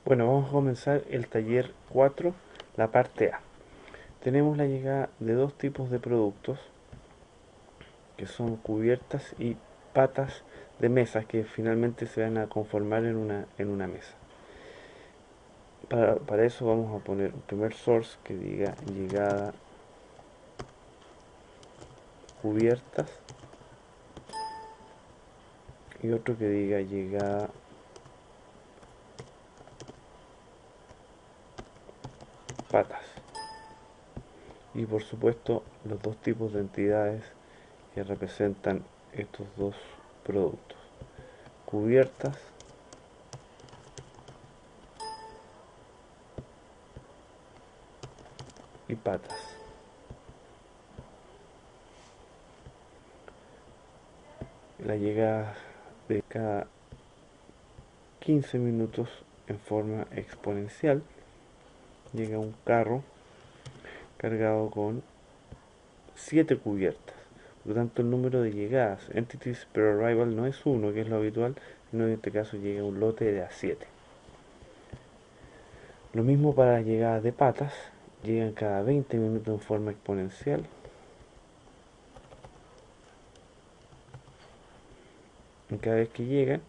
Bueno, vamos a comenzar el taller 4, la parte A. Tenemos la llegada de dos tipos de productos, que son cubiertas y patas de mesas, que finalmente se van a conformar en una mesa. Para eso vamos a poner un primer source que diga llegada cubiertas y otro que diga llegada patas. Y por supuesto los dos tipos de entidades que representan estos dos productos, cubiertas y patas. La llegada de cada 15 minutos en forma exponencial llega un carro cargado con 7 cubiertas. Por lo tanto, el número de llegadas, entities per arrival, no es uno, que es lo habitual, sino que en este caso llega un lote de a 7. Lo mismo para las llegadas de patas, llegan cada 20 minutos en forma exponencial. Y cada vez que llegan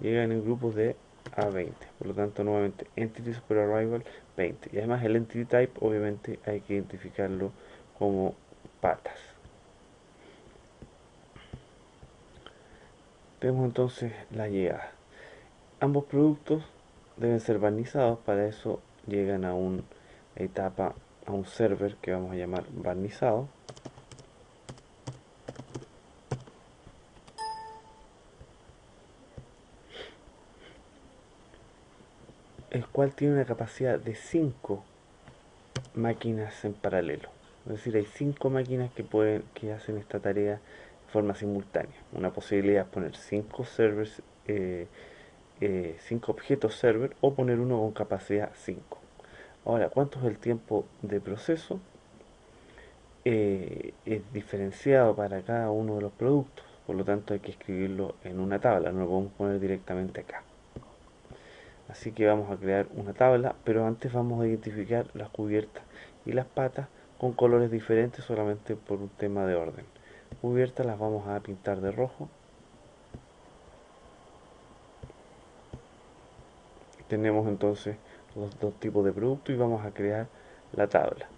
en grupos de a 20. Por lo tanto, nuevamente, entities per arrival 20. Y además el entity type obviamente hay que identificarlo como patas. Tenemos entonces la llegada. Ambos productos deben ser barnizados, para eso llegan a una etapa, a un server que vamos a llamar barnizado. El cual tiene una capacidad de 5 máquinas en paralelo. Es decir, hay 5 máquinas que hacen esta tarea de forma simultánea. Una posibilidad es poner 5 servers, 5 objetos server, o poner uno con capacidad 5. Ahora, ¿cuánto es el tiempo de proceso? Es diferenciado para cada uno de los productos, por lo tanto hay que escribirlo en una tabla, no lo podemos poner directamente acá. Así que vamos a crear una tabla, pero antes vamos a identificar las cubiertas y las patas con colores diferentes, solamente por un tema de orden. Cubiertas las vamos a pintar de rojo. Tenemos entonces los dos tipos de productos y vamos a crear la tabla.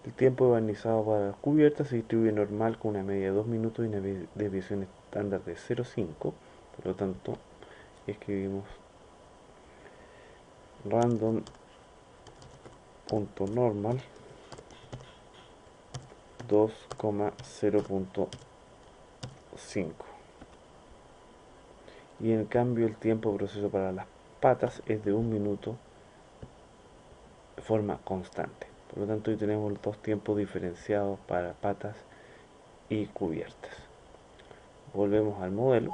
El tiempo de barnizado para las cubiertas se distribuye normal con una media de 2 minutos y una desviación estándar de 0,5. Por lo tanto, escribimos random.normal 2,0.5. Y en cambio el tiempo de proceso para las patas es de 1 minuto de forma constante. Por lo tanto, hoy tenemos dos tiempos diferenciados para patas y cubiertas. Volvemos al modelo.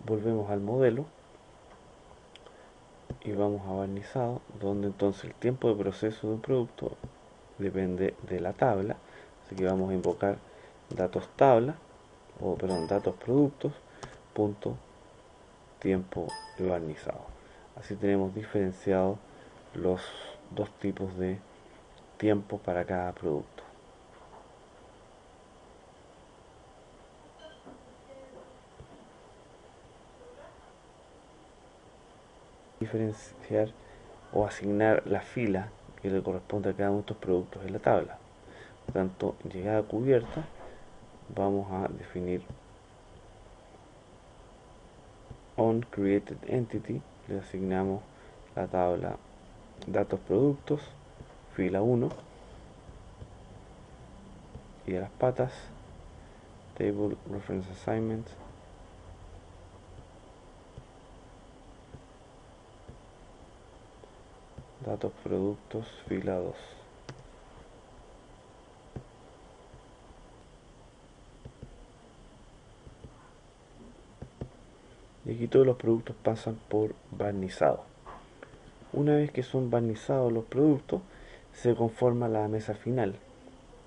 Volvemos al modelo y vamos a barnizado, donde entonces el tiempo de proceso de un producto depende de la tabla. Así que vamos a invocar datos tabla, o perdón, datos productos, punto tiempo barnizado. Así tenemos diferenciados los dos tipos de tiempo para cada producto. Diferenciar o asignar la fila que le corresponde a cada uno de estos productos en la tabla. Por tanto, llegada cubierta, vamos a definir on created entity, le asignamos la tabla datos productos, fila 1, y a las patas table reference assignment, datos productos, fila 2. Y aquí todos los productos pasan por barnizado. Una vez que son barnizados los productos, se conforma la mesa final,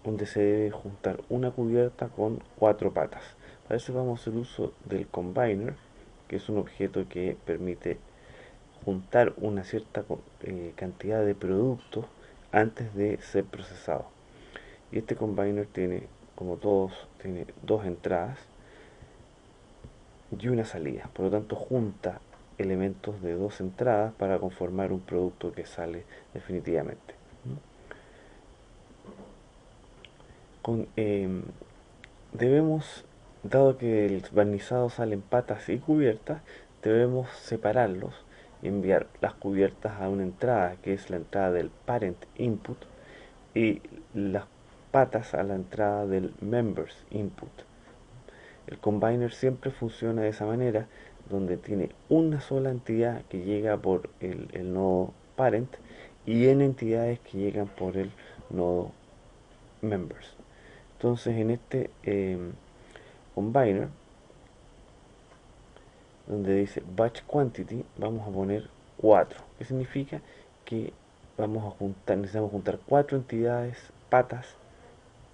donde se debe juntar una cubierta con 4 patas. Para eso vamos a hacer uso del combiner, que es un objeto que permite juntar una cierta cantidad de productos antes de ser procesado. Y este combiner tiene, como todos, tiene dos entradas y una salida. Por lo tanto, junta elementos de dos entradas para conformar un producto que sale definitivamente. Debemos, dado que el barnizado sale en patas y cubiertas, debemos separarlos y enviar las cubiertas a una entrada, que es la entrada del parent input, y las patas a la entrada del members input. El combiner siempre funciona de esa manera, donde tiene una sola entidad que llega por el nodo parent y n entidades que llegan por el nodo members. Entonces en este combiner, donde dice batch quantity, vamos a poner 4, que significa que necesitamos juntar 4 entidades patas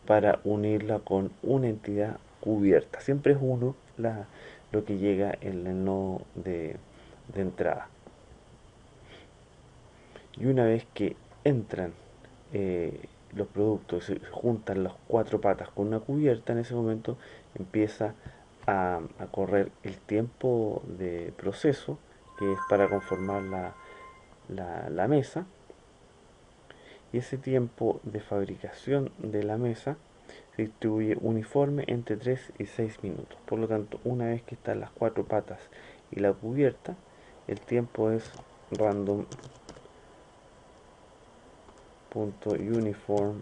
para unirla con una entidad cubierta. Siempre es uno lo que llega en el nodo de entrada. Y una vez que entran los productos, se juntan las 4 patas con una cubierta, en ese momento empieza a correr el tiempo de proceso, que es para conformar la mesa, y ese tiempo de fabricación de la mesa se distribuye uniforme entre 3 y 6 minutos. Por lo tanto, una vez que están las 4 patas y la cubierta, el tiempo es random.uniform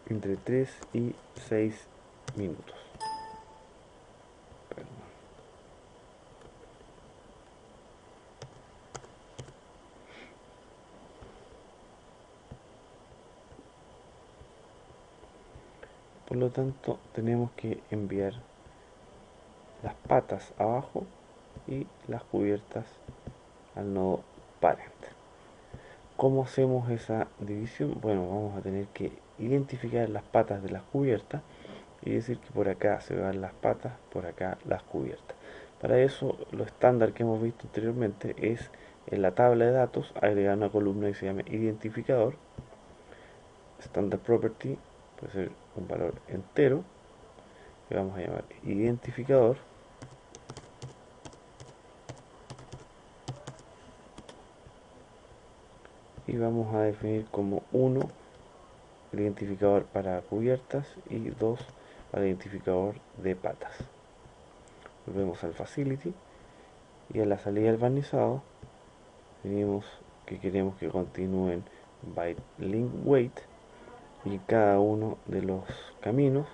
entre 3 y 6 minutos. Por lo tanto, tenemos que enviar las patas abajo y las cubiertas al nodo parent. ¿Cómo hacemos esa división? Bueno, vamos a tener que identificar las patas de las cubiertas y decir que por acá se van las patas, por acá las cubiertas. Para eso, lo estándar que hemos visto anteriormente es en la tabla de datos agregar una columna que se llama identificador. Standard property puede ser un valor entero que vamos a llamar identificador, y vamos a definir como 1 el identificador para cubiertas y 2 para el identificador de patas. Volvemos al facility y a la salida del barnizado definimos que queremos que continúen by link weight, y en cada uno de los caminos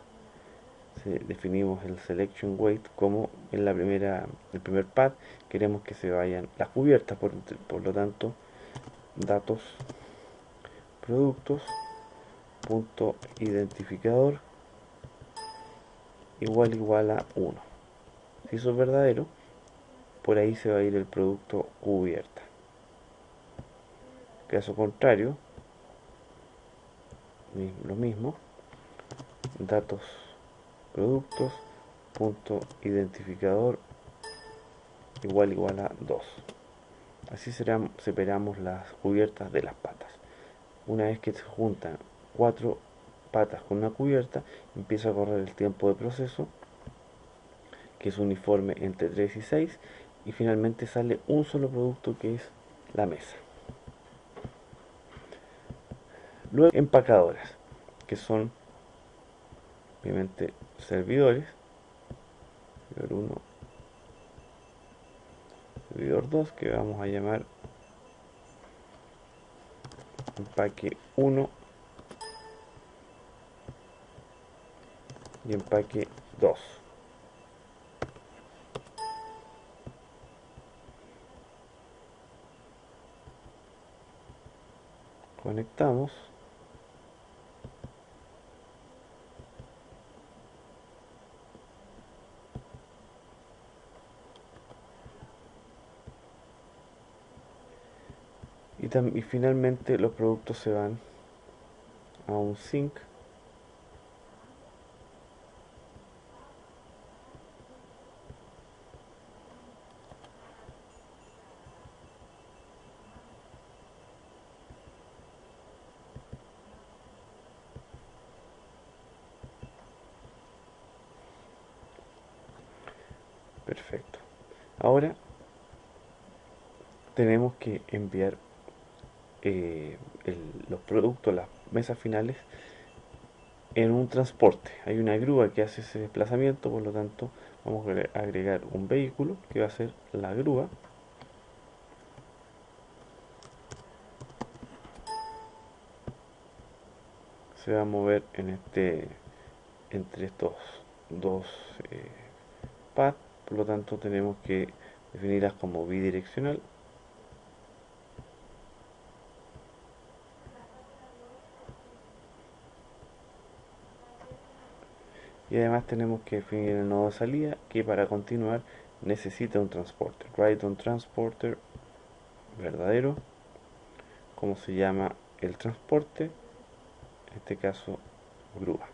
definimos el selection weight como en el primer pad queremos que se vayan las cubiertas. Por lo tanto, datos productos punto identificador igual a 1. Si eso es verdadero, por ahí se va a ir el producto cubierta. Caso contrario, lo mismo, datos productos, punto identificador igual a 2. Así separamos las cubiertas de las patas. Una vez que se juntan 4 patas con una cubierta, empieza a correr el tiempo de proceso, que es uniforme entre 3 y 6, y finalmente sale un solo producto, que es la mesa. Luego, empacadoras, que son obviamente servidores, servidor 1, servidor 2, que vamos a llamar empaque 1 y empaque 2. Conectamos. Y finalmente los productos se van a un sync. Perfecto. Ahora tenemos que enviar los productos, las mesas finales, en un transporte. Hay una grúa que hace ese desplazamiento, por lo tanto vamos a agregar un vehículo que va a ser la grúa. Se va a mover entre estos dos pads, por lo tanto tenemos que definirlas como bidireccional. Y además tenemos que definir el nodo de salida, que para continuar necesita un transporter. Write on transporter verdadero. ¿Cómo se llama el transporte? En este caso, grúa.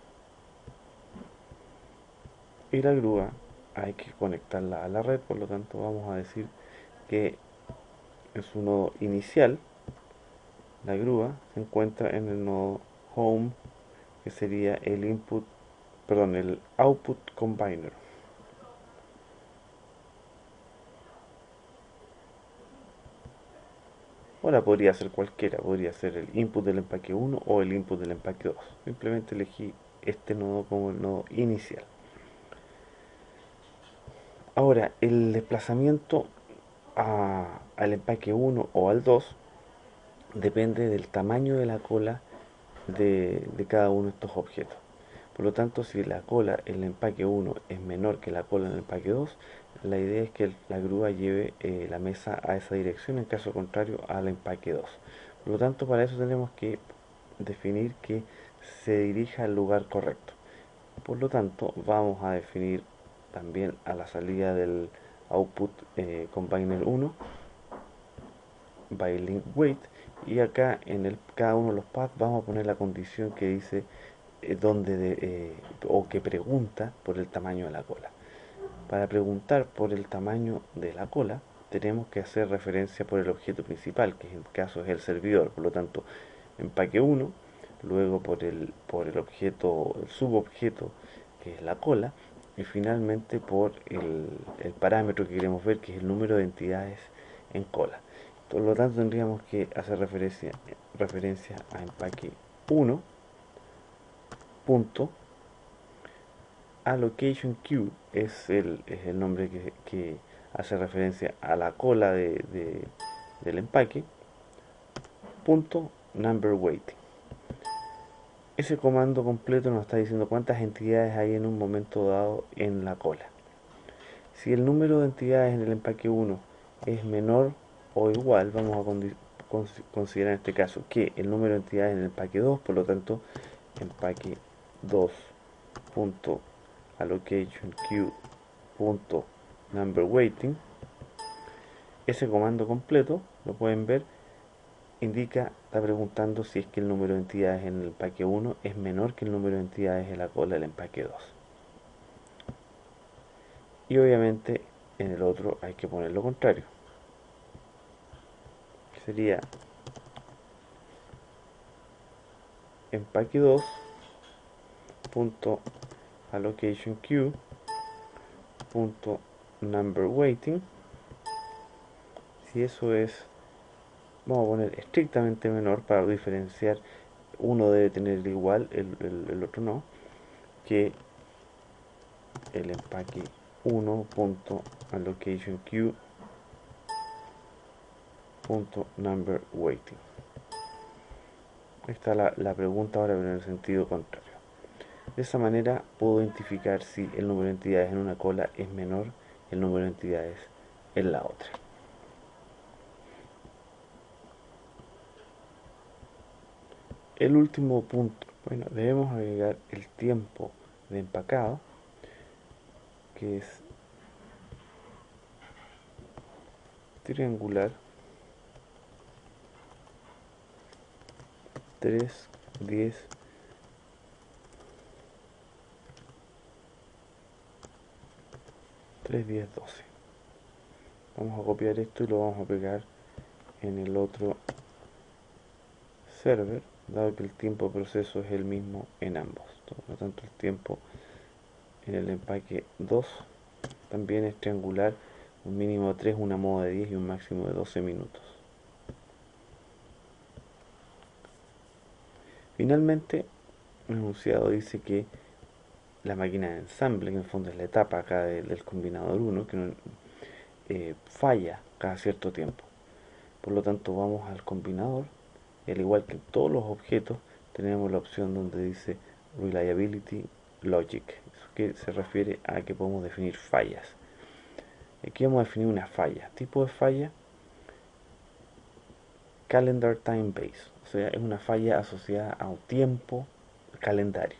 Y la grúa hay que conectarla a la red, por lo tanto vamos a decir que en su nodo inicial la grúa se encuentra en el nodo home, que sería el output combiner. Ahora podría ser cualquiera, podría ser el input del empaque 1 o el input del empaque 2. Simplemente elegí este nodo como el nodo inicial. Ahora, el desplazamiento al empaque 1 o al 2 depende del tamaño de la cola de cada uno de estos objetos. Por lo tanto, si la cola en el empaque 1 es menor que la cola en el empaque 2, la idea es que la grúa lleve la mesa a esa dirección, en caso contrario al empaque 2. Por lo tanto, para eso tenemos que definir que se dirija al lugar correcto. Por lo tanto, vamos a definir también a la salida del output combiner 1 by link weight, y acá en cada uno de los paths vamos a poner la condición que dice o que pregunta por el tamaño de la cola. Para preguntar por el tamaño de la cola tenemos que hacer referencia por el objeto principal, que en este caso es el servidor. Por lo tanto, empaque 1, luego por el objeto, el subobjeto, que es la cola, y finalmente por el parámetro que queremos ver, que es el número de entidades en cola. Por lo tanto, tendríamos que hacer referencia a empaque 1 punto allocation queue, es el nombre que hace referencia a la cola del empaque, punto number weighting. Ese comando completo nos está diciendo cuántas entidades hay en un momento dado en la cola. Si el número de entidades en el empaque 1 es menor o igual, vamos a considerar en este caso que el número de entidades en el empaque 2, por lo tanto, empaque 2 punto allocation queue punto number weighting. Ese comando completo lo pueden ver está preguntando si es que el número de entidades en el empaque 1 es menor que el número de entidades en la cola del empaque 2. Y obviamente en el otro hay que poner lo contrario. Sería empaque 2 punto allocation queue punto number waiting. Si eso es, vamos a poner estrictamente menor para diferenciar, uno debe tener igual, el otro no, que el empaque 1 punto allocation queue punto number waiting. Está la pregunta ahora, pero en el sentido contrario. De esa manera puedo identificar si el número de entidades en una cola es menor que el número de entidades en la otra. El último punto, bueno, debemos agregar el tiempo de empacado, que es triangular 3, 10, 3, 10, 12. Vamos a copiar esto y lo vamos a pegar en el otro server, dado que el tiempo de proceso es el mismo en ambos. Por lo tanto, el tiempo en el empaque 2 también es triangular, un mínimo de 3, una moda de 10 y un máximo de 12 minutos. Finalmente, el enunciado dice que la máquina de ensamble, que en el fondo es la etapa acá del combinador 1, que falla cada cierto tiempo. Por lo tanto, vamos al combinador y al igual que en todos los objetos, tenemos la opción donde dice Reliability Logic, eso que se refiere a que podemos definir fallas. Aquí vamos a definir una falla. Tipo de falla, Calendar Time Base, o sea, es una falla asociada a un tiempo calendario,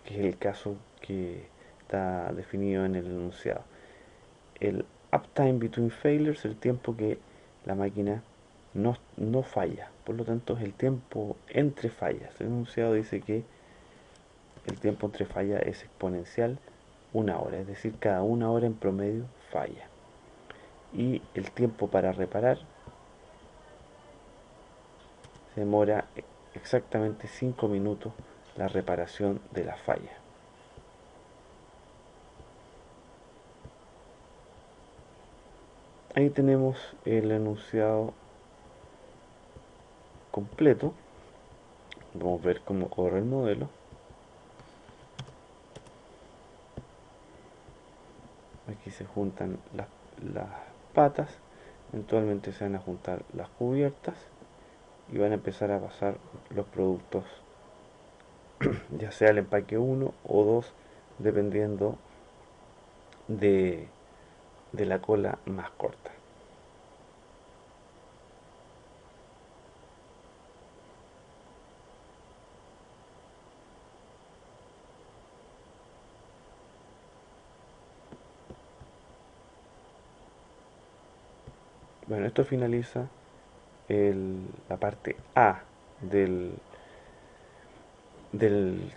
que es el caso que está definido en el enunciado. El uptime between failures, el tiempo que la máquina no falla, por lo tanto es el tiempo entre fallas. El enunciado dice que el tiempo entre fallas es exponencial, una hora, es decir, cada una hora en promedio falla. Y el tiempo para reparar se demora exactamente 5 minutos la reparación de la falla. Ahí tenemos el enunciado completo. Vamos a ver cómo corre el modelo. Aquí se juntan las patas, eventualmente se van a juntar las cubiertas y van a empezar a pasar los productos, ya sea el empaque 1 o 2, dependiendo de, de la cola más corta. Bueno, esto finaliza la parte A del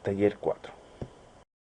taller 4.